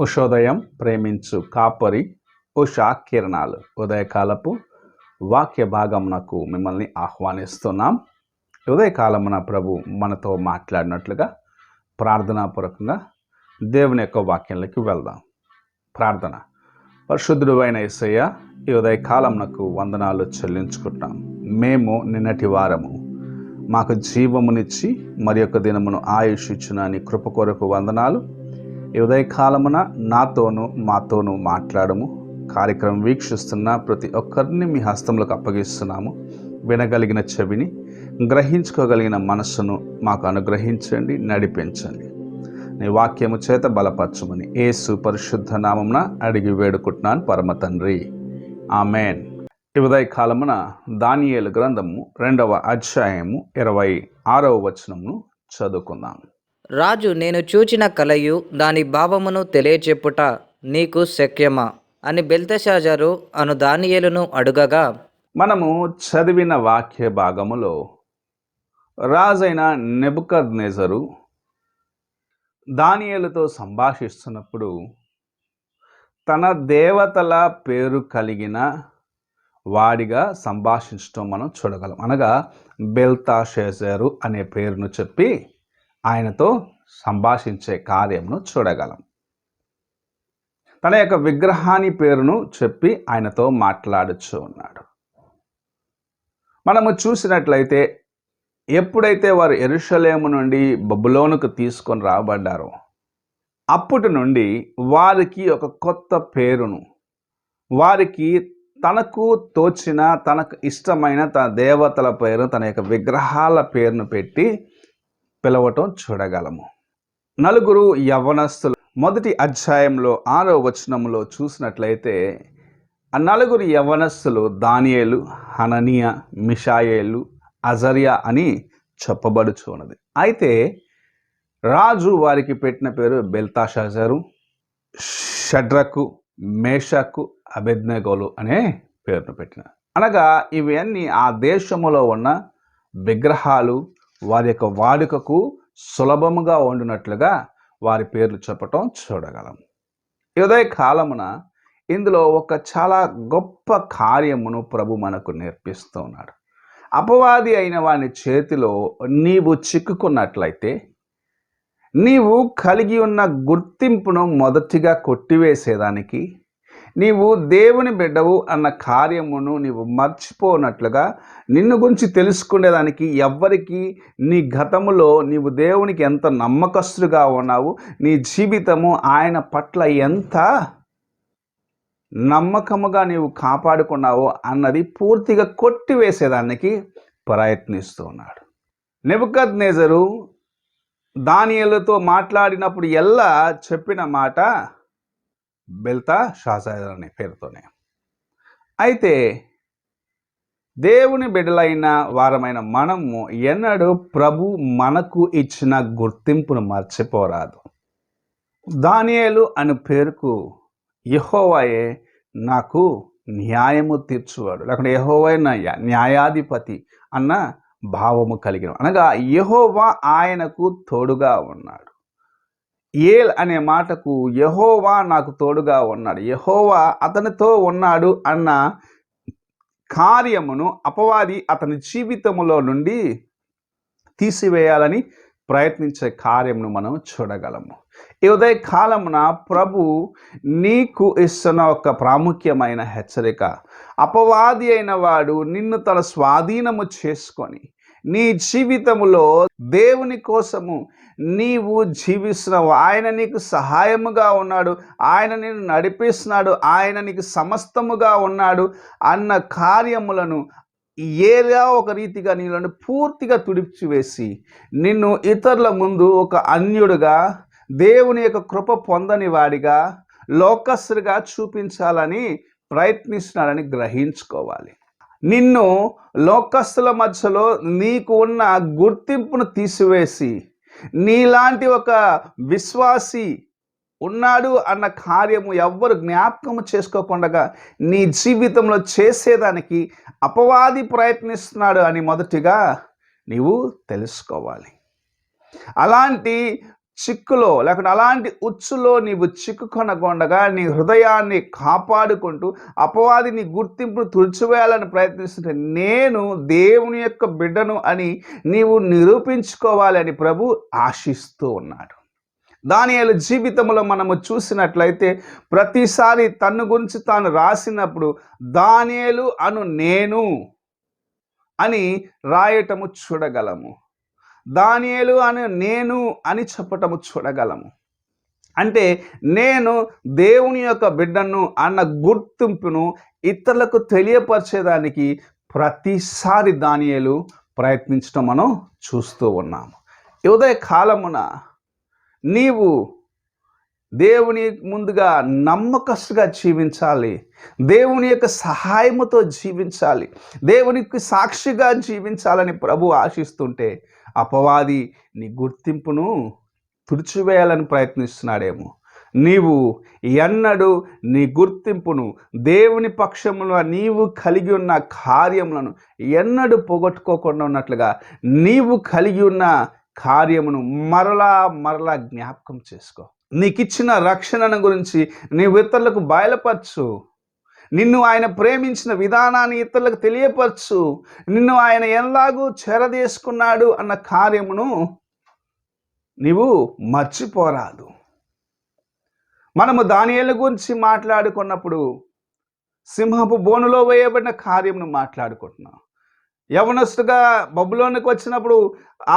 ఉషోదయం ప్రేమించు కాపరి ఉషా కిరణాలు ఉదయకాలపు వాక్య భాగమునకు మిమ్మల్ని ఆహ్వానిస్తున్నాం. ఉదయకాలమున ప్రభు మనతో మాట్లాడినట్లుగా ప్రార్థనాపూర్వకంగా దేవుని యొక్క వాక్యంలోకి వెళ్దాం. ప్రార్థన. పరిశుద్ధుడు అయిన యేసయ్య, ఈ ఉదయకాలమునకు వందనాలు చెల్లించుకుంటాం. మేము నిన్నటి వారము మాకు జీవమునిచ్చి మరి యొక్క దినమును ఆయుష్ ఇచ్చిన నీ కృప కొరకు వందనాలు. ఈ ఉదయకాలమున నాతోనూ మాతోనూ మాట్లాడము. కార్యక్రమం వీక్షిస్తున్న ప్రతి ఒక్కరిని మీ హస్తములకు అప్పగిస్తున్నాము. వినగలిగిన చెవిని, గ్రహించుకోగలిగిన మనస్సును మాకు అనుగ్రహించండి, నడిపించండి. నీ వాక్యము చేత బలపరచమని యేసు పరిశుద్ధ నామమున అడిగి వేడుకుంటున్నాను పరమ తండ్రి, ఆమెన్. ఈ ఉదయకాలమున దానియేలు గ్రంథము 2వ అధ్యాయము 26వ వచనమును చదువుకుందాం. రాజు, నేను చూచిన కలయు దాని భావమును తెలియచెప్పుట నీకు శక్యమా అని బెల్తెషాజరు అను దానియేలును అడుగగా, మనము చదివిన వాక్య భాగములో రాజైన నెబుకద్నెజరు దానియేలుతో సంభాషిస్తున్నప్పుడు తన దేవతల పేరు కలిగిన వాడిగా సంభాషించడం మనం చూడగలం. అనగా బెల్తెషాజరు అనే పేరును చెప్పి ఆయనతో సంభాషించే కార్యమును చూడగలం. తన యొక్క విగ్రహాన్ని పేరును చెప్పి ఆయనతో మాట్లాడుచూ ఉన్నాడు. మనము చూసినట్లయితే ఎప్పుడైతే వారు యెరూషలేము నుండి బబులోనుకు తీసుకొని రాబడ్డారో అప్పటి నుండి వారికి ఒక కొత్త పేరును, వారికి తనకు తోచిన, తనకు ఇష్టమైన తన దేవతల పేరు, తన యొక్క విగ్రహాల పేరును పెట్టి పిలవటం చూడగలము. నలుగురు యవ్వనస్తులు మొదటి అధ్యాయంలో 6వ వచనంలో చూసినట్లయితే ఆ నలుగురు యవ్వనస్తులు దానియేలు, హననియా, మిషాయేలు, అజర్యా అని చెప్పబడుచున్నది. అయితే రాజు వారికి పెట్టిన పేరు బెల్తెషాజరు, షడ్రకు, మేషకు, అబేద్నెగోలు అనే పేరును పెట్టిన. అనగా ఇవన్నీ ఆ దేశములో ఉన్న విగ్రహాలు వారి యొక్క వాడుకకు సులభముగా ఉండినట్లుగా వారి పేర్లు చెప్పటం చూడగలం. ఈ ఉదయ కాలమున ఇందులో ఒక చాలా గొప్ప కార్యమును ప్రభు మనకు నేర్పిస్తూ ఉన్నాడు. అపవాది అయిన వాని చేతిలో నీవు చిక్కుకున్నట్లయితే నీవు కలిగి ఉన్న గుర్తింపును మొదటిగా కొట్టివేసేదానికి, నీవు దేవుని బిడ్డవు అన్న కార్యమును నీవు మర్చిపోనట్లుగా, నిన్ను గురించి తెలుసుకునేదానికి ఎవ్వరికి నీ గతములో నీవు దేవునికి ఎంత నమ్మకస్తుగా ఉన్నావు, నీ జీవితము ఆయన పట్ల ఎంత నమ్మకముగా నీవు కాపాడుకున్నావో అన్నది పూర్తిగా కొట్టివేసేదానికి ప్రయత్నిస్తూ ఉన్నాడు. నెబుకద్నెజరు దానియేలుతో మాట్లాడినప్పుడు ఎల్లా చెప్పిన మాట బెల్తెషాజరు అనే పేరుతోనే. అయితే దేవుని బిడ్డలైన వారమైన మనము ఎన్నడూ ప్రభు మనకు ఇచ్చిన గుర్తింపును మర్చిపోరాదు. దానియేలు అను పేరుకు యెహోవాయే నాకు న్యాయము తీర్చువాడు, లేకుంటే యెహోవాయే నా న్యాయాధిపతి అన్న భావము కలిగిన, అనగా యెహోవా ఆయనకు తోడుగా ఉన్నాడు. ఏల్ అనే మాటకు యెహోవా నాకు తోడుగా ఉన్నాడు, యెహోవా అతనితో ఉన్నాడు అన్న కార్యమును అపవాది అతని జీవితములో నుండి తీసివేయాలని ప్రయత్నించే కార్యమును మనం చూడగలము. ఈ ఉదయ కాలమున ప్రభు నీకు ఇస్తున్న ఒక ప్రాముఖ్యమైన హెచ్చరిక, అపవాది అయిన వాడు నిన్ను తన స్వాధీనము చేసుకొని నీ జీవితములో దేవుని కోసము నీవు జీవిస్తున్నావు, ఆయన నీకు సహాయముగా ఉన్నాడు, ఆయన నిన్ను నడిపిస్తున్నాడు, ఆయన నీకు సమస్తముగా ఉన్నాడు అన్న కార్యములను ఏదో ఒక రీతిగా నీళ్ళను పూర్తిగా తుడిచివేసి నిన్ను ఇతరుల ముందు ఒక అన్యుడుగా, దేవుని యొక్క కృప పొందని వాడిగా, లోకస్తుడిగా చూపించాలని ప్రయత్నిస్తున్నాడని గ్రహించుకోవాలి. నిన్ను లోకస్తుల మధ్యలో నీకు ఉన్న గుర్తింపును తీసివేసి నీలాంటి ఒక విశ్వాసి ఉన్నాడు అన్న కార్యము ఎవ్వరు జ్ఞాపకము చేసుకోకుండా నీ జీవితంలో చేసేదానికి అపవాది ప్రయత్నిస్తున్నాడు అని మొదటిగా నీవు తెలుసుకోవాలి. అలాంటి చిక్కులో లేకుంటే అలాంటి ఉచ్చులో నీవు చిక్కుకొనకుండా నీ హృదయాన్ని కాపాడుకుంటూ అపవాది నీ గుర్తింపును తుడిచివేయాలని ప్రయత్నిస్తుంటే నేను దేవుని యొక్క బిడ్డను అని నీవు నిరూపించుకోవాలి అని ప్రభు ఆశిస్తూ ఉన్నాడు. దానియేలు జీవితంలో మనము చూసినట్లయితే ప్రతిసారి తన గురించి తాను రాసినప్పుడు దానియేలు అను నేను అని రాయటము చూడగలము. దానియేలు అని నేను అని చెప్పటము చూడగలము. అంటే నేను దేవుని యొక్క బిడ్డను అన్న గుర్తింపును ఇతరులకు తెలియపరిచేదానికి ప్రతిసారి దానియేలు ప్రయత్నించడం మనం చూస్తూ ఉన్నాము. ఈ ఉదయ కాలమున నీవు దేవుని ముందుగా నమ్మకస్తుగా జీవించాలి, దేవుని యొక్క సహాయముతో జీవించాలి, దేవునికి సాక్షిగా జీవించాలని ప్రభు ఆశిస్తుంటే అపవాది నీ గుర్తింపును తుడిచివేయాలని ప్రయత్నిస్తున్నాడేమో. నీవు ఎన్నడూ నీ గుర్తింపును దేవుని పక్షములో నీవు కలిగి ఉన్న కార్యములను ఎన్నడూ పోగొట్టుకోకుండా ఉన్నట్లుగా నీవు కలిగి ఉన్న కార్యమును మరలా మరలా జ్ఞాపకం చేసుకో. నీకు ఇచ్చిన రక్షణను గురించి నీవు ఇతరులకు బయలుపరచు. నిన్ను ఆయన ప్రేమించిన విధానాన్ని ఇతరులకు తెలియపరచు. నిన్ను ఆయన ఎలాగూ చెరదేసుకున్నాడు అన్న కార్యమును నీవు మర్చిపోరాదు. మనము దానియేలు గురించి మాట్లాడుకున్నప్పుడు సింహపు బోనులో వేయబడిన కార్యమును మాట్లాడుకుంటున్నాం. యవనస్తుగా బబులోనికి వచ్చినప్పుడు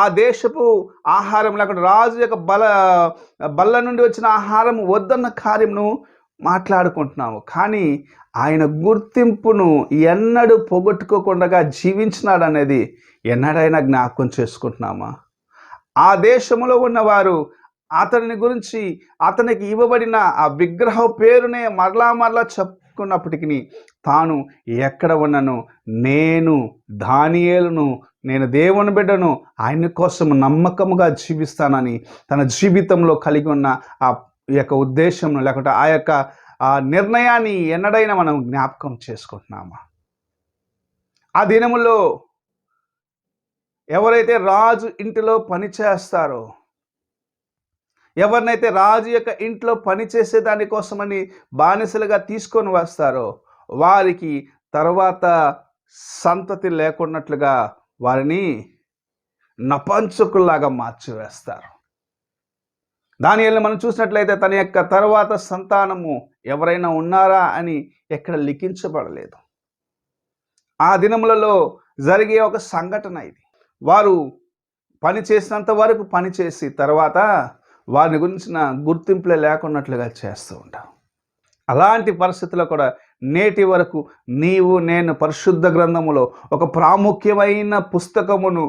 ఆ దేశపు ఆహారం లేకుండా రాజు యొక్క బల్ల నుండి వచ్చిన ఆహారం వద్దన్న కార్యమును మాట్లాడుకుంటున్నాము. కానీ ఆయన గుర్తింపును ఎన్నడూ పోగొట్టుకోకుండా జీవించినాడు అనేది ఎన్నడైనా జ్ఞాపకం చేసుకుంటున్నామా? ఆ దేశంలో ఉన్నవారు అతని గురించి అతనికి ఇవ్వబడిన ఆ విగ్రహ పేరునే మరలా మరలా చెప్పుకున్నప్పటికీ తాను ఎక్కడ ఉన్నను నేను దానియేలును, నేను దేవుని బిడ్డను, ఆయన కోసం నమ్మకముగా జీవిస్తానని తన జీవితంలో కలిగి ఉన్న ఆ యొక్క ఉద్దేశం లేకుంటే ఆ యొక్క ఆ నిర్ణయాన్ని ఎన్నడైనా మనం జ్ఞాపకం చేసుకుంటున్నామా? ఆ దినములో ఎవరైతే రాజు ఇంటిలో పని చేస్తారో, ఎవరినైతే రాజు యొక్క ఇంట్లో పనిచేసే దానికోసమని బానిసలుగా తీసుకొని వస్తారో వారికి తర్వాత సంతతి లేకున్నట్లుగా వారిని నపంచకుల్లాగా మార్చివేస్తారు. దానియేలును మనం చూసినట్లయితే తన యొక్క తర్వాత సంతానము ఎవరైనా ఉన్నారా అని ఎక్కడ లిఖించబడలేదు. ఆ దినములలో జరిగే ఒక సంఘటన ఇది. వారు పని చేసినంత వరకు పనిచేసి తర్వాత వారిని గురించిన గుర్తింపులే లేకున్నట్లుగా చేస్తూ ఉంటారు. అలాంటి పరిస్థితుల్లో కూడా నేటి వరకు నీవు నేను పరిశుద్ధ గ్రంథములో ఒక ప్రాముఖ్యమైన పుస్తకమును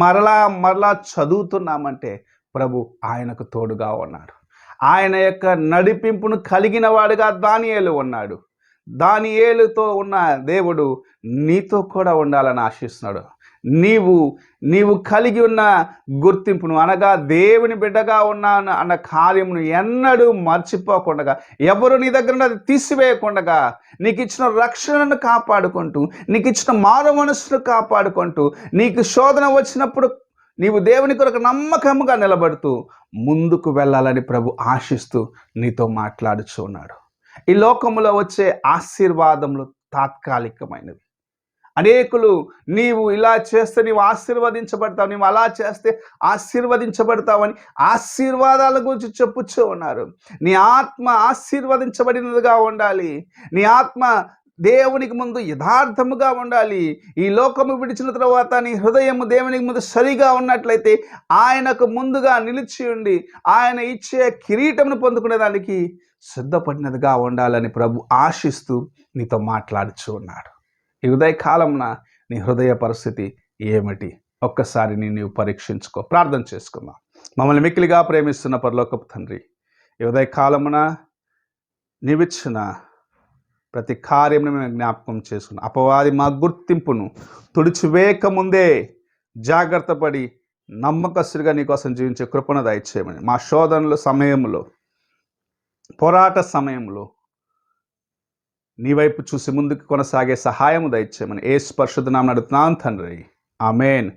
మరలా మరలా చదువుతున్నామంటే ప్రభు ఆయనకు తోడుగా ఉన్నాడు. ఆయన యొక్క నడిపింపును కలిగిన వాడుగా దానియేలు ఉన్నాడు. దానియేలుతో ఉన్న దేవుడు నీతో కూడా ఉండాలని ఆశిస్తున్నాడు. నీవు కలిగి ఉన్న గుర్తింపును అనగా దేవుని బిడ్డగా ఉన్నాను అన్న కార్యమును ఎన్నడూ మర్చిపోకుండా, ఎవరు నీ దగ్గర అది తీసివేయకుండా, నీకు ఇచ్చిన రక్షణను కాపాడుకుంటూ, నీకు ఇచ్చిన మారు మనస్సును కాపాడుకుంటూ, నీకు శోధన వచ్చినప్పుడు నీవు దేవుని కొరకు నమ్మకముగా నిలబడుతూ ముందుకు వెళ్ళాలని ప్రభు ఆశిస్తూ నీతో మాట్లాడుచూ ఉన్నాడు. ఈ లోకములో వచ్చే ఆశీర్వాదములు తాత్కాలికమైనవి. అనేకులు నీవు ఇలా చేస్తే నీవు ఆశీర్వదించబడతావు, నీవు అలా చేస్తే ఆశీర్వదించబడతావని ఆశీర్వాదాల గురించి చెప్పుచూ ఉన్నారు. నీ ఆత్మ ఆశీర్వదించబడినదిగా ఉండాలి. నీ ఆత్మ దేవునికి ముందు యథార్థముగా ఉండాలి. ఈ లోకము విడిచిన తర్వాత నీ హృదయము దేవునికి ముందు సరిగా ఉన్నట్లయితే ఆయనకు ముందుగా నిలిచి ఉండి ఆయన ఇచ్చే కిరీటమును పొందుకునేదానికి సిద్ధపడినదిగా ఉండాలని ప్రభు ఆశిస్తూ నీతో మాట్లాడుచూ ఉన్నాడు. ఈ ఉదయకాలంన నీ హృదయ పరిస్థితి ఏమిటి? ఒక్కసారి నీవు పరీక్షించుకో. ప్రార్థన చేసుకుందాం. మమ్మల్ని మిక్కిలిగా ప్రేమిస్తున్న పరలోకపు తండ్రి, ఈ ఉదయకాలమున నీవిచ్చిన ప్రతి కార్యమును మేము జ్ఞాపకం చేసుకున్నాం. అపవాది మా గుర్తింపును తుడిచివేయక ముందే జాగ్రత్త పడి నమ్మకస్తుడిగా నీకోసం జీవించే కృపను దయచేయమని, మా శోధనల సమయంలో పోరాట సమయంలో నీ వైపు చూసి ముందుకు కొనసాగే సహాయము దయచేయమని యేసు పరిశుద్ధ నామమున అడుగుతున్నాను తండ్రి. ఆమేన్.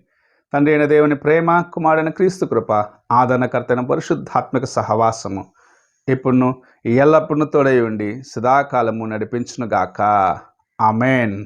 తండ్రి అయిన దేవుని ప్రేమ, కుమారుడైన క్రీస్తు కృప, ఆదరణకర్తైన పరిశుద్ధాత్మక సహవాసము ఇప్పుడును ఎల్లప్పుడూ తోడై ఉండి సదాకాలము నడిపించునుగాక. ఆమేన్.